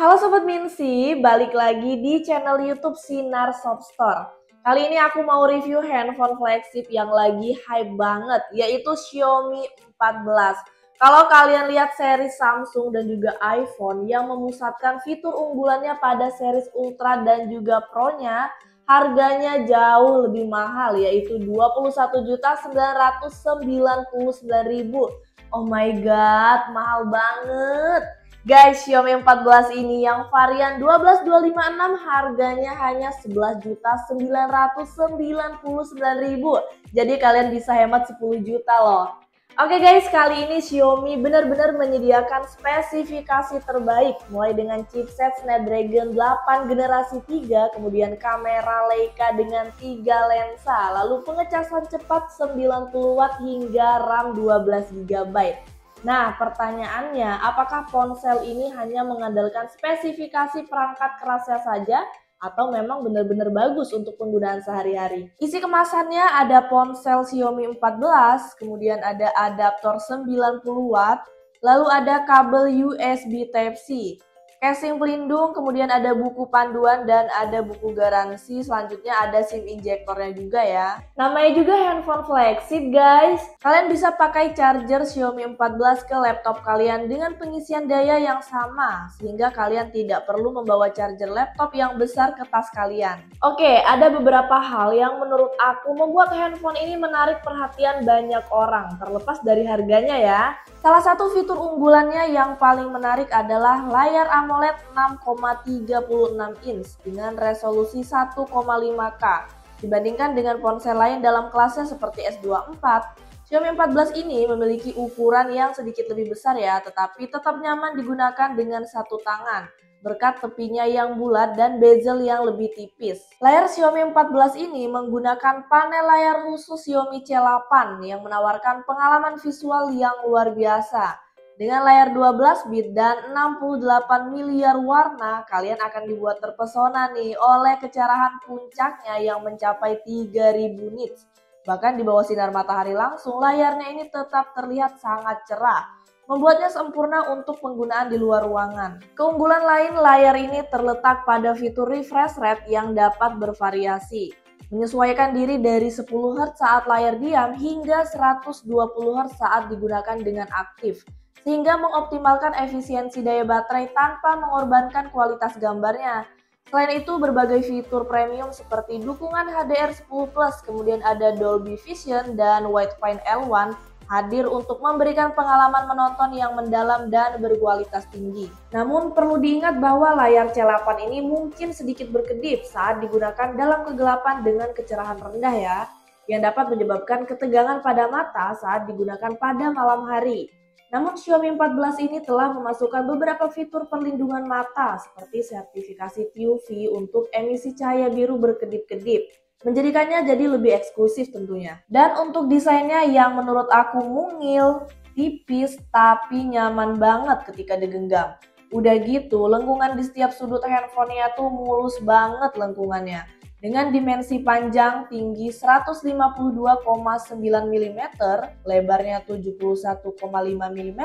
Halo Sobat Minsi, balik lagi di channel YouTube Sinar Shop Store. Kali ini aku mau review handphone flagship yang lagi hype banget, yaitu Xiaomi 14. Kalau kalian lihat seri Samsung dan juga iPhone yang memusatkan fitur unggulannya pada series Ultra dan juga Pro-nya, harganya jauh lebih mahal, yaitu Rp21.999.000. Oh my god, mahal banget. Guys, Xiaomi 14 ini yang varian 12256 harganya hanya Rp11.999.000. Jadi kalian bisa hemat 10 juta loh. Oke guys, kali ini Xiaomi benar-benar menyediakan spesifikasi terbaik mulai dengan chipset Snapdragon 8 generasi 3, kemudian kamera Leica dengan 3 lensa, lalu pengecasan cepat 90 Watt hingga RAM 12 GB. Nah, pertanyaannya, apakah ponsel ini hanya mengandalkan spesifikasi perangkat kerasnya saja atau memang benar-benar bagus untuk penggunaan sehari-hari? Isi kemasannya ada ponsel Xiaomi 14, kemudian ada adaptor 90 Watt, lalu ada kabel USB Type-C, casing pelindung, kemudian ada buku panduan dan ada buku garansi. Selanjutnya ada SIM injektornya juga ya. Namanya juga handphone flagship guys. Kalian bisa pakai charger Xiaomi 14 ke laptop kalian dengan pengisian daya yang sama, sehingga kalian tidak perlu membawa charger laptop yang besar ke tas kalian. Oke, ada beberapa hal yang menurut aku membuat handphone ini menarik perhatian banyak orang, terlepas dari harganya ya. Salah satu fitur unggulannya yang paling menarik adalah layar AMOLED 6,36 inch dengan resolusi 1,5K. Dibandingkan dengan ponsel lain dalam kelasnya seperti S24, Xiaomi 14 ini memiliki ukuran yang sedikit lebih besar ya, tetapi tetap nyaman digunakan dengan satu tangan berkat tepinya yang bulat dan bezel yang lebih tipis. Layar Xiaomi 14 ini menggunakan panel layar khusus Xiaomi C8 yang menawarkan pengalaman visual yang luar biasa. Dengan layar 12 bit dan 68 miliar warna, kalian akan dibuat terpesona nih oleh kecerahan puncaknya yang mencapai 3000 nits. Bahkan di bawah sinar matahari langsung, layarnya ini tetap terlihat sangat cerah, membuatnya sempurna untuk penggunaan di luar ruangan. Keunggulan lain layar ini terletak pada fitur refresh rate yang dapat bervariasi, menyesuaikan diri dari 10 Hz saat layar diam hingga 120 Hz saat digunakan dengan aktif, sehingga mengoptimalkan efisiensi daya baterai tanpa mengorbankan kualitas gambarnya. Selain itu, berbagai fitur premium seperti dukungan HDR10+, kemudian ada Dolby Vision dan Widevine L1 hadir untuk memberikan pengalaman menonton yang mendalam dan berkualitas tinggi. Namun perlu diingat bahwa layar C8 ini mungkin sedikit berkedip saat digunakan dalam kegelapan dengan kecerahan rendah ya, yang dapat menyebabkan ketegangan pada mata saat digunakan pada malam hari. Namun Xiaomi 14 ini telah memasukkan beberapa fitur perlindungan mata seperti sertifikasi TUV untuk emisi cahaya biru berkedip-kedip, menjadikannya jadi lebih eksklusif tentunya. Dan untuk desainnya yang menurut aku mungil, tipis, tapi nyaman banget ketika digenggam. Udah gitu, lengkungan di setiap sudut handphonenya tuh mulus banget lengkungannya. Dengan dimensi panjang tinggi 152,9 mm, lebarnya 71,5 mm,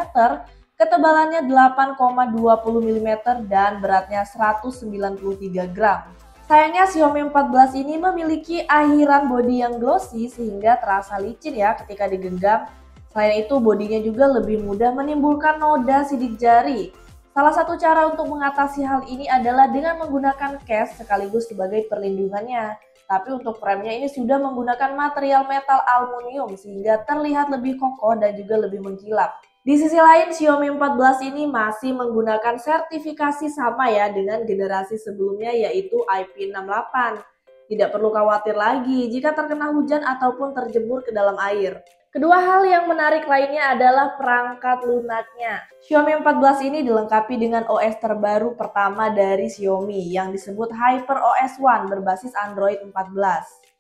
ketebalannya 8,20 mm, dan beratnya 193 gram. Sayangnya Xiaomi 14 ini memiliki akhiran bodi yang glossy sehingga terasa licin ya ketika digenggam. Selain itu, bodinya juga lebih mudah menimbulkan noda sidik jari. Salah satu cara untuk mengatasi hal ini adalah dengan menggunakan case sekaligus sebagai perlindungannya. Tapi untuk frame-nya ini sudah menggunakan material metal aluminium sehingga terlihat lebih kokoh dan juga lebih mengkilap. Di sisi lain, Xiaomi 14 ini masih menggunakan sertifikasi sama ya dengan generasi sebelumnya yaitu IP68. Tidak perlu khawatir lagi jika terkena hujan ataupun terjebur ke dalam air. Kedua hal yang menarik lainnya adalah perangkat lunaknya. Xiaomi 14 ini dilengkapi dengan OS terbaru pertama dari Xiaomi yang disebut HyperOS One berbasis Android 14.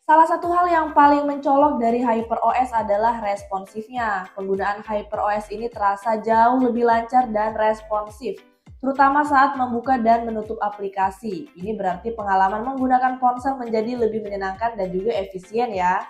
Salah satu hal yang paling mencolok dari HyperOS adalah responsifnya. Penggunaan HyperOS ini terasa jauh lebih lancar dan responsif, terutama saat membuka dan menutup aplikasi. Ini berarti pengalaman menggunakan ponsel menjadi lebih menyenangkan dan juga efisien ya.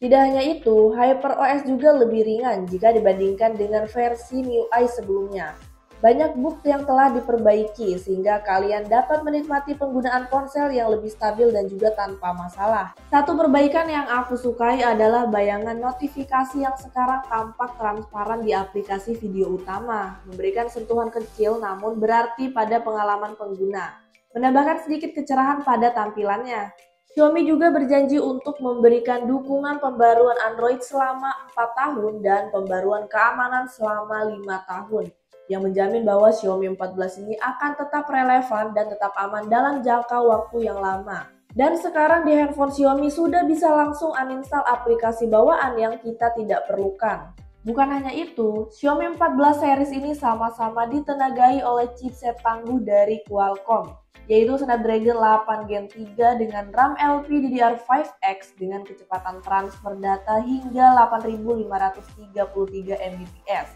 Tidak hanya itu, HyperOS juga lebih ringan jika dibandingkan dengan versi MIUI sebelumnya. Banyak bug yang telah diperbaiki sehingga kalian dapat menikmati penggunaan ponsel yang lebih stabil dan juga tanpa masalah. Satu perbaikan yang aku sukai adalah bayangan notifikasi yang sekarang tampak transparan di aplikasi video utama, memberikan sentuhan kecil namun berarti pada pengalaman pengguna, menambahkan sedikit kecerahan pada tampilannya. Xiaomi juga berjanji untuk memberikan dukungan pembaruan Android selama 4 tahun dan pembaruan keamanan selama 5 tahun, yang menjamin bahwa Xiaomi 14 ini akan tetap relevan dan tetap aman dalam jangka waktu yang lama. Dan sekarang di handphone Xiaomi sudah bisa langsung uninstall aplikasi bawaan yang kita tidak perlukan. Bukan hanya itu, Xiaomi 14 series ini sama-sama ditenagai oleh chipset tangguh dari Qualcomm, yaitu Snapdragon 8 Gen 3 dengan RAM LPDDR5X dengan kecepatan transfer data hingga 8533 Mbps.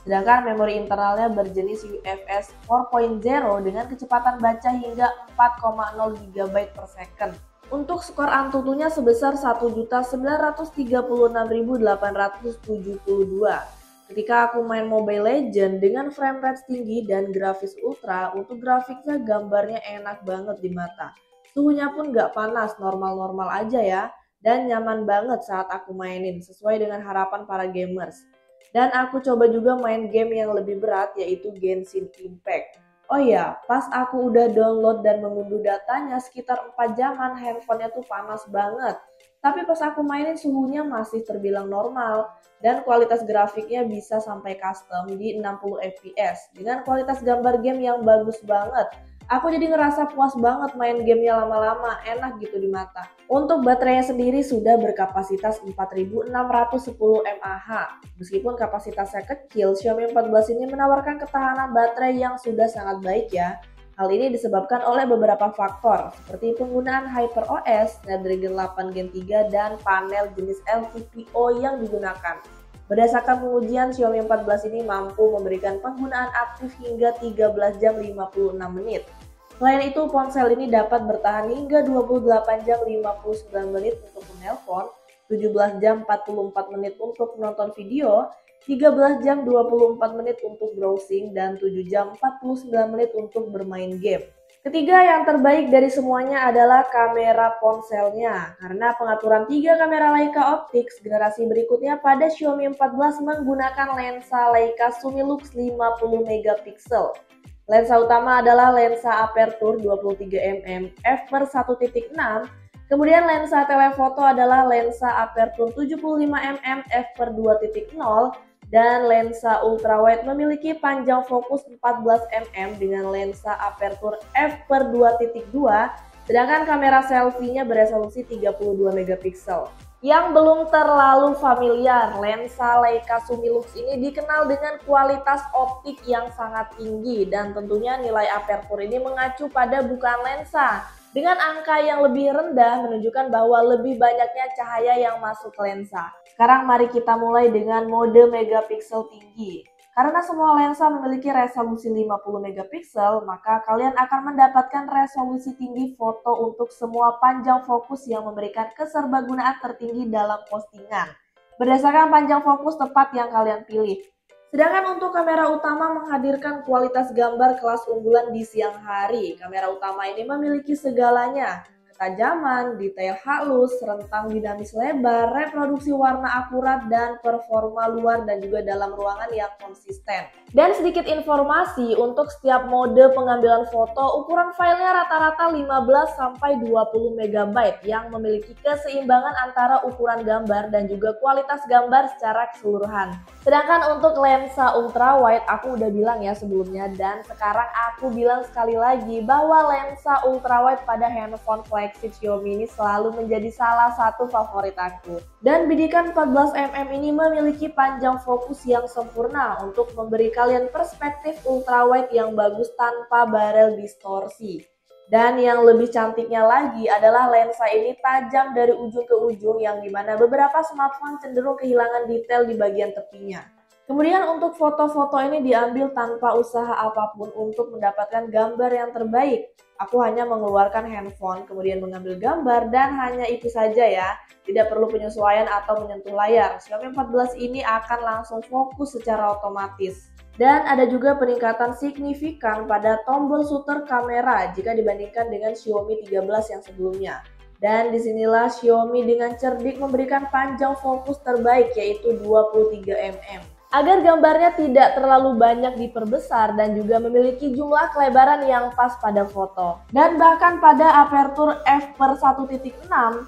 Sedangkan memori internalnya berjenis UFS 4.0 dengan kecepatan baca hingga 4,0 GB per second. Untuk skor AnTuTu-nya sebesar 1.936.872. Ketika aku main Mobile Legends dengan frame rate tinggi dan grafis ultra, untuk grafiknya gambarnya enak banget di mata. Suhunya pun gak panas, normal-normal aja ya. Dan nyaman banget saat aku mainin, sesuai dengan harapan para gamers. Dan aku coba juga main game yang lebih berat, yaitu Genshin Impact. Oh ya, pas aku udah download dan mengunduh datanya sekitar 4 jaman, handphonenya tuh panas banget. Tapi pas aku mainin suhunya masih terbilang normal dan kualitas grafiknya bisa sampai custom di 60 fps dengan kualitas gambar game yang bagus banget. Aku jadi ngerasa puas banget main gamenya lama-lama, enak gitu di mata. Untuk baterainya sendiri sudah berkapasitas 4610 mAh. Meskipun kapasitasnya kecil, Xiaomi 14 ini menawarkan ketahanan baterai yang sudah sangat baik ya. Hal ini disebabkan oleh beberapa faktor, seperti penggunaan HyperOS, Snapdragon 8 Gen 3, dan panel jenis LTPO yang digunakan. Berdasarkan pengujian, Xiaomi 14 ini mampu memberikan penggunaan aktif hingga 13 jam 56 menit. Selain itu, ponsel ini dapat bertahan hingga 28 jam 59 menit untuk menelpon, 17 jam 44 menit untuk menonton video, 13 jam 24 menit untuk browsing, dan 7 jam 49 menit untuk bermain game. Ketiga yang terbaik dari semuanya adalah kamera ponselnya, karena pengaturan 3 kamera Leica Optics generasi berikutnya pada Xiaomi 14 menggunakan lensa Leica Summilux 50 megapiksel. Lensa utama adalah lensa aperture 23mm f/1.6, kemudian lensa telefoto adalah lensa aperture 75mm f/2.0, dan lensa ultrawide memiliki panjang fokus 14mm dengan lensa aperture f/2.2, sedangkan kamera selfie-nya beresolusi 32 megapiksel. Yang belum terlalu familiar, lensa Leica Summilux ini dikenal dengan kualitas optik yang sangat tinggi dan tentunya nilai aperture ini mengacu pada bukaan lensa. Dengan angka yang lebih rendah menunjukkan bahwa lebih banyaknya cahaya yang masuk ke lensa. Sekarang mari kita mulai dengan mode megapiksel tinggi. Karena semua lensa memiliki resolusi 50 megapiksel, maka kalian akan mendapatkan resolusi tinggi foto untuk semua panjang fokus yang memberikan keserbagunaan tertinggi dalam postingan, berdasarkan panjang fokus tepat yang kalian pilih. Sedangkan untuk kamera utama menghadirkan kualitas gambar kelas unggulan di siang hari. Kamera utama ini memiliki segalanya. Ketajaman, detail halus, rentang dinamis lebar, reproduksi warna akurat, dan performa luar dan juga dalam ruangan yang konsisten. Dan sedikit informasi, untuk setiap mode pengambilan foto, ukuran filenya rata-rata 15-20 MB yang memiliki keseimbangan antara ukuran gambar dan juga kualitas gambar secara keseluruhan. Sedangkan untuk lensa ultrawide, aku udah bilang ya sebelumnya, dan sekarang aku bilang sekali lagi bahwa lensa ultrawide pada handphone flagship Xiaomi ini selalu menjadi salah satu favorit aku. Dan bidikan 14mm ini memiliki panjang fokus yang sempurna untuk memberi kalian perspektif ultrawide yang bagus tanpa barel distorsi. Dan yang lebih cantiknya lagi adalah lensa ini tajam dari ujung ke ujung, yang dimana beberapa smartphone cenderung kehilangan detail di bagian tepinya. Kemudian untuk foto-foto ini diambil tanpa usaha apapun untuk mendapatkan gambar yang terbaik. Aku hanya mengeluarkan handphone, kemudian mengambil gambar, dan hanya itu saja ya. Tidak perlu penyesuaian atau menyentuh layar. Xiaomi 14 ini akan langsung fokus secara otomatis. Dan ada juga peningkatan signifikan pada tombol shutter kamera jika dibandingkan dengan Xiaomi 13 yang sebelumnya. Dan disinilah Xiaomi dengan cerdik memberikan panjang fokus terbaik yaitu 23 mm. Agar gambarnya tidak terlalu banyak diperbesar dan juga memiliki jumlah kelebaran yang pas pada foto. Dan bahkan pada aperture f/1.6,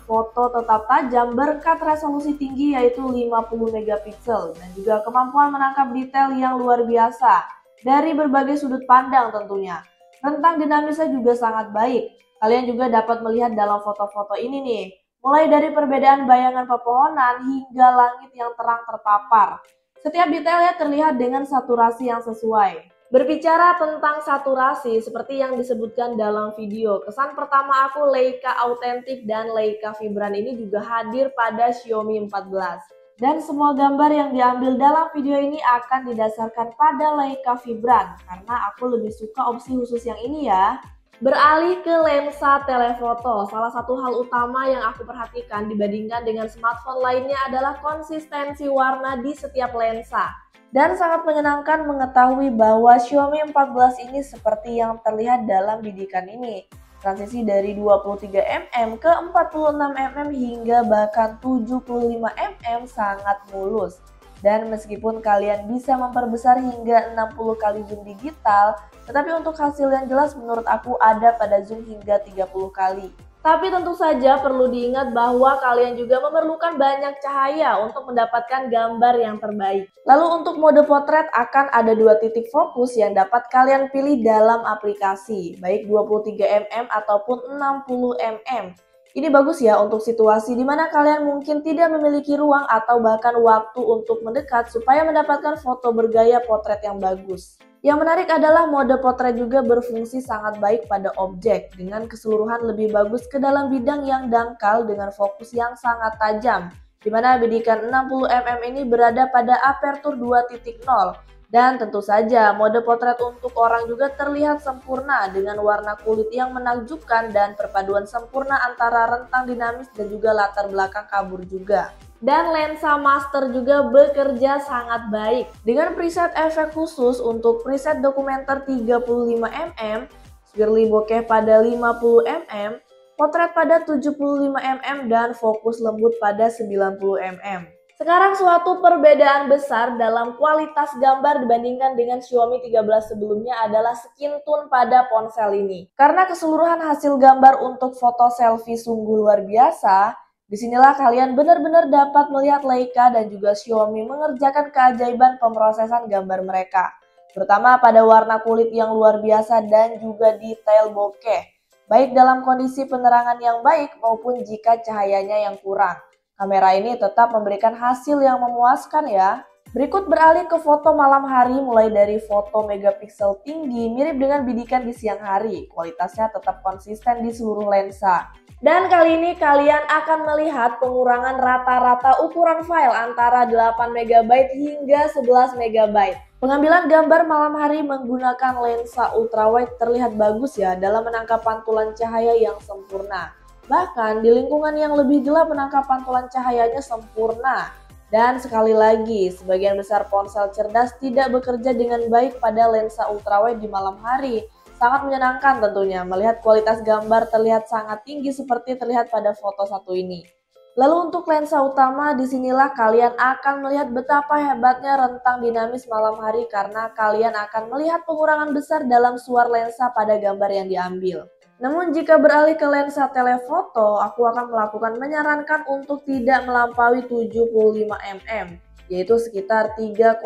foto tetap tajam berkat resolusi tinggi yaitu 50 megapiksel dan juga kemampuan menangkap detail yang luar biasa dari berbagai sudut pandang tentunya. Rentang dinamisnya juga sangat baik. Kalian juga dapat melihat dalam foto-foto ini nih, mulai dari perbedaan bayangan pepohonan hingga langit yang terang terpapar. Setiap detailnya terlihat dengan saturasi yang sesuai. Berbicara tentang saturasi, seperti yang disebutkan dalam video, kesan pertama aku Leica Authentic dan Leica Vibrant ini juga hadir pada Xiaomi 14. Dan semua gambar yang diambil dalam video ini akan didasarkan pada Leica Vibrant, karena aku lebih suka opsi khusus yang ini ya. Beralih ke lensa telefoto, salah satu hal utama yang aku perhatikan dibandingkan dengan smartphone lainnya adalah konsistensi warna di setiap lensa. Dan sangat menyenangkan mengetahui bahwa Xiaomi 14 ini seperti yang terlihat dalam bidikan ini. Transisi dari 23 mm ke 46 mm hingga bahkan 75 mm sangat mulus. Dan meskipun kalian bisa memperbesar hingga 60 kali zoom digital, tetapi untuk hasil yang jelas menurut aku ada pada zoom hingga 30 kali. Tapi tentu saja perlu diingat bahwa kalian juga memerlukan banyak cahaya untuk mendapatkan gambar yang terbaik. Lalu untuk mode potret akan ada dua titik fokus yang dapat kalian pilih dalam aplikasi, baik 23 mm ataupun 60 mm. Ini bagus ya untuk situasi di mana kalian mungkin tidak memiliki ruang atau bahkan waktu untuk mendekat supaya mendapatkan foto bergaya potret yang bagus. Yang menarik adalah mode potret juga berfungsi sangat baik pada objek dengan keseluruhan lebih bagus ke dalam bidang yang dangkal dengan fokus yang sangat tajam, di mana bidikan 60 mm ini berada pada aperture 2.0. Dan tentu saja mode potret untuk orang juga terlihat sempurna dengan warna kulit yang menakjubkan dan perpaduan sempurna antara rentang dinamis dan juga latar belakang kabur juga. Dan lensa master juga bekerja sangat baik dengan preset efek khusus untuk preset dokumenter 35 mm, swirly bokeh pada 50 mm, potret pada 75 mm dan fokus lembut pada 90 mm. Sekarang suatu perbedaan besar dalam kualitas gambar dibandingkan dengan Xiaomi 13 sebelumnya adalah skin tone pada ponsel ini. Karena keseluruhan hasil gambar untuk foto selfie sungguh luar biasa, disinilah kalian benar-benar dapat melihat Leica dan juga Xiaomi mengerjakan keajaiban pemrosesan gambar mereka. Terutama pada warna kulit yang luar biasa dan juga detail bokeh, baik dalam kondisi penerangan yang baik maupun jika cahayanya yang kurang. Kamera ini tetap memberikan hasil yang memuaskan ya. Berikut beralih ke foto malam hari mulai dari foto megapiksel tinggi mirip dengan bidikan di siang hari. Kualitasnya tetap konsisten di seluruh lensa. Dan kali ini kalian akan melihat pengurangan rata-rata ukuran file antara 8 MB hingga 11 MB. Pengambilan gambar malam hari menggunakan lensa ultrawide terlihat bagus ya dalam menangkap pantulan cahaya yang sempurna. Bahkan di lingkungan yang lebih gelap menangkap pantulan cahayanya sempurna. Dan sekali lagi, sebagian besar ponsel cerdas tidak bekerja dengan baik pada lensa ultrawide di malam hari. Sangat menyenangkan tentunya melihat kualitas gambar terlihat sangat tinggi seperti terlihat pada foto satu ini. Lalu untuk lensa utama, disinilah kalian akan melihat betapa hebatnya rentang dinamis malam hari karena kalian akan melihat pengurangan besar dalam suar lensa pada gambar yang diambil. Namun jika beralih ke lensa telefoto, aku akan menyarankan untuk tidak melampaui 75 mm, yaitu sekitar 3,2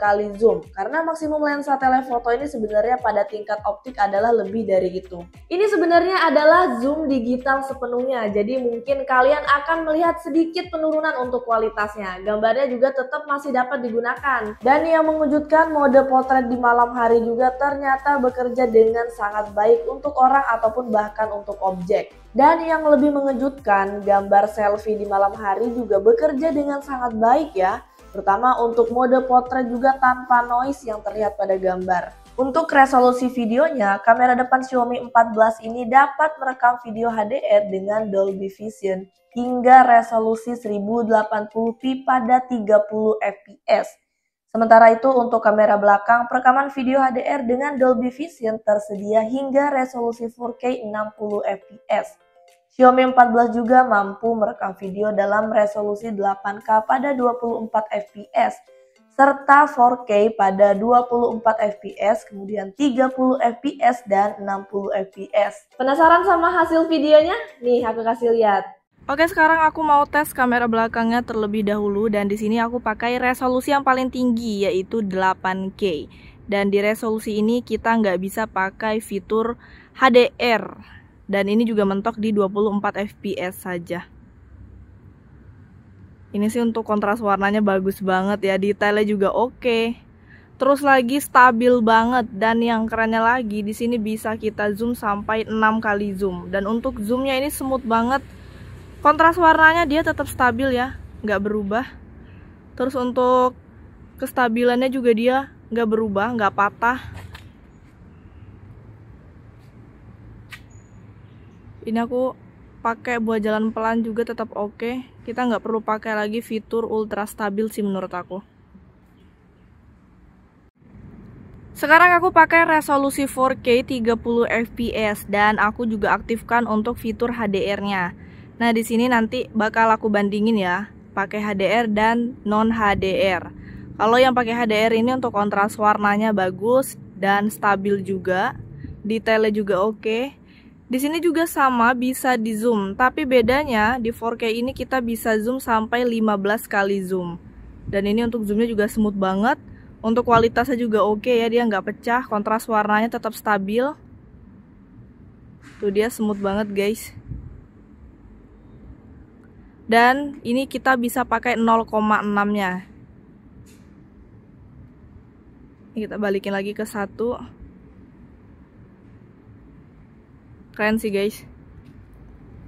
kali zoom. Karena maksimum lensa telefoto ini sebenarnya pada tingkat optik adalah lebih dari itu. Ini sebenarnya adalah zoom digital sepenuhnya, jadi mungkin kalian akan melihat sedikit penurunan untuk kualitasnya. Gambarnya juga tetap masih dapat digunakan. Dan yang mengejutkan, mode potret di malam hari juga ternyata bekerja dengan sangat baik untuk orang ataupun bahkan untuk objek. Dan yang lebih mengejutkan, gambar selfie di malam hari juga bekerja dengan sangat baik ya. Terutama untuk mode potret juga tanpa noise yang terlihat pada gambar. Untuk resolusi videonya, kamera depan Xiaomi 14 ini dapat merekam video HDR dengan Dolby Vision hingga resolusi 1080p pada 30 fps. Sementara itu untuk kamera belakang, perekaman video HDR dengan Dolby Vision tersedia hingga resolusi 4K 60 fps. Xiaomi 14 juga mampu merekam video dalam resolusi 8K pada 24 fps, serta 4K pada 24 fps, kemudian 30 fps dan 60 fps. Penasaran sama hasil videonya? Nih aku kasih lihat. Oke, sekarang aku mau tes kamera belakangnya terlebih dahulu, dan di sini aku pakai resolusi yang paling tinggi yaitu 8K. Dan di resolusi ini kita nggak bisa pakai fitur HDR. Dan ini juga mentok di 24 fps saja. Ini sih untuk kontras warnanya bagus banget ya, detailnya juga oke. Terus lagi stabil banget, dan yang kerennya lagi di sini bisa kita zoom sampai 6 kali zoom. Dan untuk zoomnya ini smooth banget. Kontras warnanya dia tetap stabil ya, nggak berubah. Terus untuk kestabilannya juga dia nggak berubah, nggak patah. Ini aku pakai buat jalan pelan juga tetap oke. Kita nggak perlu pakai lagi fitur ultra stabil sih menurut aku. Sekarang aku pakai resolusi 4K 30 fps dan aku juga aktifkan untuk fitur HDR-nya. Nah, di sini nanti bakal aku bandingin ya, pakai HDR dan non HDR. Kalau yang pakai HDR ini untuk kontras warnanya bagus dan stabil juga, detailnya juga oke. Di sini juga sama bisa di zoom, tapi bedanya di 4K ini kita bisa zoom sampai 15 kali zoom. Dan ini untuk zoomnya juga smooth banget. Untuk kualitasnya juga oke ya, dia nggak pecah, kontras warnanya tetap stabil. Tuh dia smooth banget guys. Dan ini kita bisa pakai 0,6-nya. Kita balikin lagi ke 1. Keren sih guys.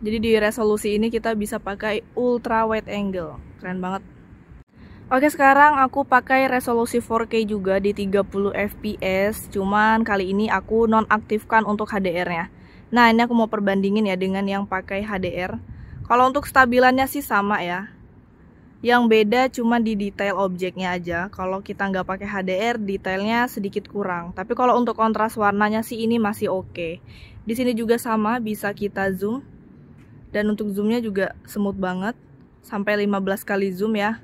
Jadi di resolusi ini kita bisa pakai ultra wide angle. Keren banget. Oke, sekarang aku pakai resolusi 4K juga di 30 fps. Cuman kali ini aku nonaktifkan untuk HDR-nya. Nah, ini aku mau perbandingin ya dengan yang pakai HDR. Kalau untuk stabilannya sih sama ya. Yang beda cuma di detail objeknya aja. Kalau kita nggak pakai HDR, detailnya sedikit kurang. Tapi kalau untuk kontras warnanya sih ini masih oke. Di sini juga sama, bisa kita zoom. Dan untuk zoomnya juga smooth banget. Sampai 15 kali zoom ya.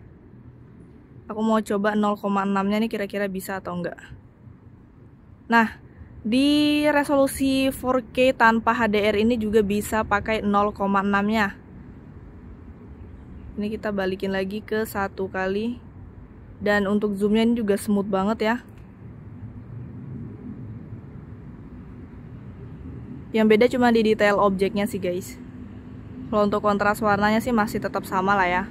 Aku mau coba 0,6-nya nih kira-kira bisa atau enggak. Nah, di resolusi 4K tanpa HDR ini juga bisa pakai 0,6-nya. Ini kita balikin lagi ke 1 kali. Dan untuk zoomnya ini juga smooth banget ya. Yang beda cuma di detail objeknya sih guys. Kalau untuk kontras warnanya sih masih tetap sama lah ya.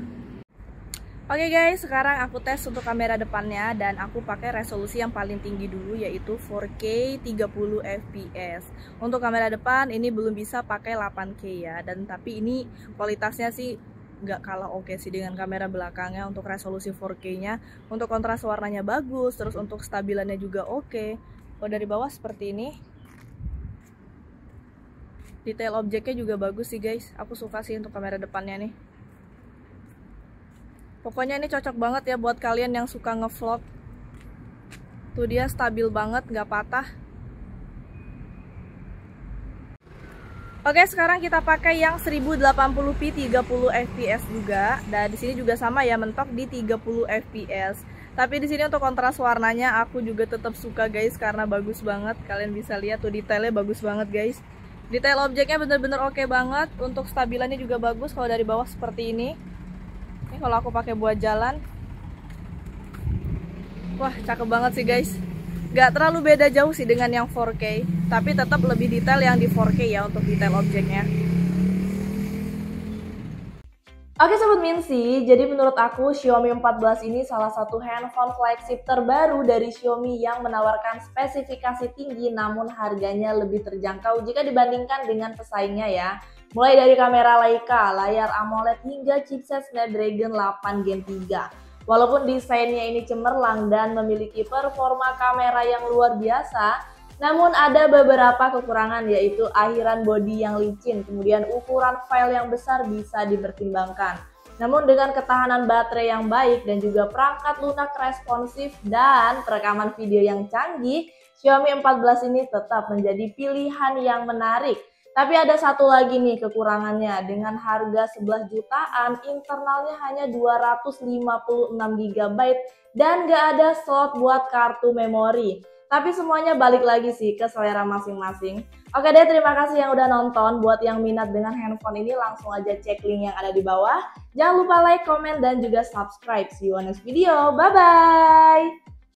Oke guys, sekarang aku tes untuk kamera depannya. Dan aku pakai resolusi yang paling tinggi dulu, yaitu 4K 30 fps. Untuk kamera depan ini belum bisa pakai 8K ya. Dan tapi ini kualitasnya sih nggak kalah oke sih dengan kamera belakangnya. Untuk resolusi 4K-nya, untuk kontras warnanya bagus, terus untuk stabilannya juga oke. Kalau dari bawah seperti ini, detail objeknya juga bagus sih guys. Aku suka sih untuk kamera depannya nih. Pokoknya ini cocok banget ya buat kalian yang suka ngevlog. Tuh dia stabil banget, nggak patah. Oke, sekarang kita pakai yang 1080p 30 fps juga. Dan di sini juga sama ya, mentok di 30 fps. Tapi di sini untuk kontras warnanya aku juga tetap suka guys, karena bagus banget. Kalian bisa lihat tuh detailnya bagus banget guys. Detail objeknya bener-bener oke banget. Untuk stabilannya juga bagus kalau dari bawah seperti ini. Ini kalau aku pakai buat jalan. Wah, cakep banget sih guys. Gak terlalu beda jauh sih dengan yang 4K, tapi tetap lebih detail yang di 4K ya untuk detail objeknya. Oke Sobat Minsi, jadi menurut aku Xiaomi 14 ini salah satu handphone flagship terbaru dari Xiaomi yang menawarkan spesifikasi tinggi namun harganya lebih terjangkau jika dibandingkan dengan pesaingnya ya. Mulai dari kamera Leica, layar AMOLED hingga chipset Snapdragon 8 Gen 3. Walaupun desainnya ini cemerlang dan memiliki performa kamera yang luar biasa, namun ada beberapa kekurangan, yaitu akhiran bodi yang licin, kemudian ukuran file yang besar bisa dipertimbangkan. Namun dengan ketahanan baterai yang baik dan juga perangkat lunak responsif dan perekaman video yang canggih, Xiaomi 14 ini tetap menjadi pilihan yang menarik. Tapi ada satu lagi nih kekurangannya, dengan harga 11 jutaan, internalnya hanya 256 GB dan gak ada slot buat kartu memori. Tapi semuanya balik lagi sih ke selera masing-masing. Oke deh, terima kasih yang udah nonton. Buat yang minat dengan handphone ini langsung aja cek link yang ada di bawah. Jangan lupa like, comment, dan juga subscribe. See you on next video. Bye-bye!